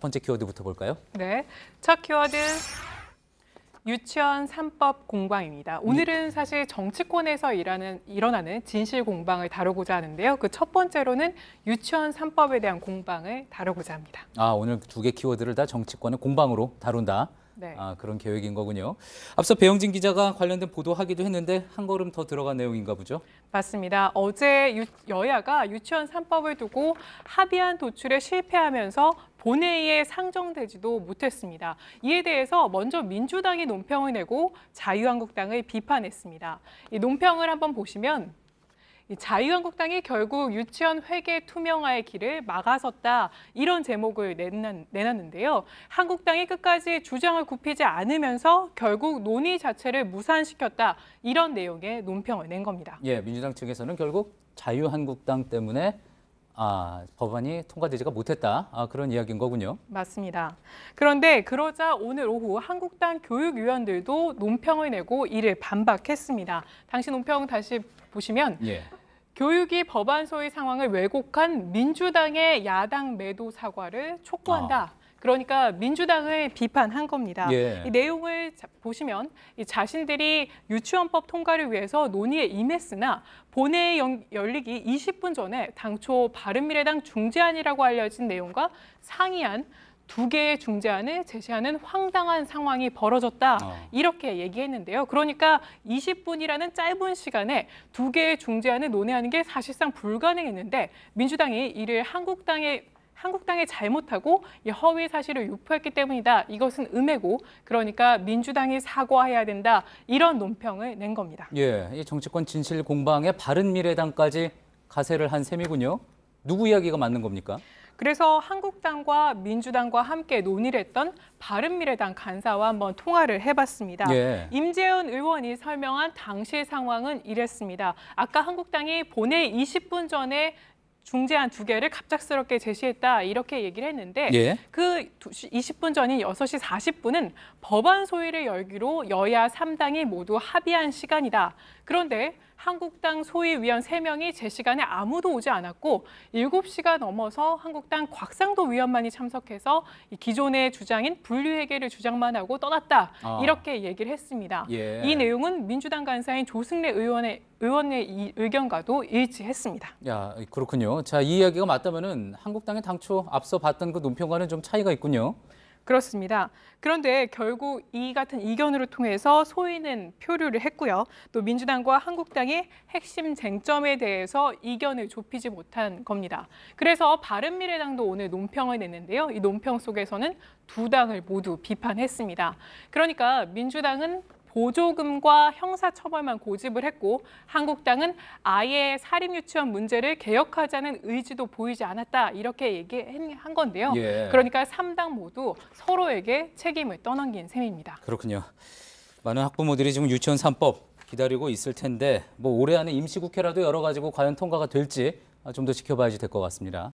번째 키워드부터 볼까요? 네, 첫 키워드 유치원 3법 공방입니다. 오늘은 사실 정치권에서 일어나는 진실 공방을 다루고자 하는데요. 그 첫 번째로는 유치원 3법에 대한 공방을 다루고자 합니다. 오늘 두 개 키워드를 다 정치권의 공방으로 다룬다. 네. 그런 계획인 거군요. 앞서 배영진 기자가 관련된 보도하기도 했는데 한 걸음 더 들어간 내용인가 보죠? 맞습니다. 어제 여야가 유치원 3법을 두고 합의안 도출에 실패하면서 본회의에 상정되지도 못했습니다. 이에 대해서 먼저 민주당이 논평을 내고 자유한국당을 비판했습니다. 이 논평을 한번 보시면 자유한국당이 결국 유치원 회계 투명화의 길을 막아섰다, 이런 제목을 내놨는데요. 한국당이 끝까지 주장을 굽히지 않으면서 결국 논의 자체를 무산시켰다, 이런 내용의 논평을 낸 겁니다. 예, 민주당 측에서는 결국 자유한국당 때문에 법안이 통과되지가 못했다, 그런 이야기인 거군요. 맞습니다. 그런데 그러자 오늘 오후 한국당 교육위원들도 논평을 내고 이를 반박했습니다. 당시 논평 다시 보시면 교육이 법안 소위 상황을 왜곡한 민주당의 야당 매도 사과를 촉구한다. 그러니까 민주당을 비판한 겁니다. 이 내용을 보시면 자신들이 유치원법 통과를 위해서 논의에 임했으나 본회의 열리기 20분 전에 당초 바른미래당 중재안이라고 알려진 내용과 상이안 두 개의 중재안을 제시하는 황당한 상황이 벌어졌다, 이렇게 얘기했는데요. 그러니까 20분이라는 짧은 시간에 두 개의 중재안을 논의하는 게 사실상 불가능했는데 민주당이 이를 한국당의 잘못하고 허위 사실을 유포했기 때문이다. 이것은 음해고, 그러니까 민주당이 사과해야 된다, 이런 논평을 낸 겁니다. 예, 이 정치권 진실 공방에 바른미래당까지 가세를 한 셈이군요. 누구 이야기가 맞는 겁니까? 그래서 한국당과 민주당과 함께 논의를 했던 바른미래당 간사와 한번 통화를 해봤습니다. 임재현 의원이 설명한 당시 상황은 이랬습니다. 아까 한국당이 본회의 20분 전에 중재안 두 개를 갑작스럽게 제시했다, 이렇게 얘기를 했는데 그 20분 전인 6시 40분은 법안 소위를 열기로 여야 3당이 모두 합의한 시간이다. 그런데 한국당 소위위원 3명이 제 시간에 아무도 오지 않았고 7시가 넘어서 한국당 곽상도 위원만이 참석해서 기존의 주장인 분류회계를 주장만 하고 떠났다, 이렇게 얘기를 했습니다. 이 내용은 민주당 간사인 조승래 의원의 의견과도 일치했습니다. 그렇군요. 자, 이 이야기가 맞다면은 한국당이 당초 앞서 봤던 그 논평과는 좀 차이가 있군요. 그렇습니다. 그런데 결국 이 같은 이견으로 통해서 소위는 표류를 했고요. 또 민주당과 한국당의 핵심 쟁점에 대해서 이견을 좁히지 못한 겁니다. 그래서 바른미래당도 오늘 논평을 냈는데요. 이 논평 속에서는 두 당을 모두 비판했습니다. 그러니까 민주당은 보조금과 형사처벌만 고집을 했고 한국당은 아예 사립유치원 문제를 개혁하자는 의지도 보이지 않았다, 이렇게 얘기한 건데요. 그러니까 3당 모두 서로에게 책임을 떠넘긴 셈입니다. 그렇군요. 많은 학부모들이 지금 유치원 3법 기다리고 있을 텐데 올해 안에 임시국회라도 열어가지고 과연 통과가 될지 좀 더 지켜봐야지 될 것 같습니다.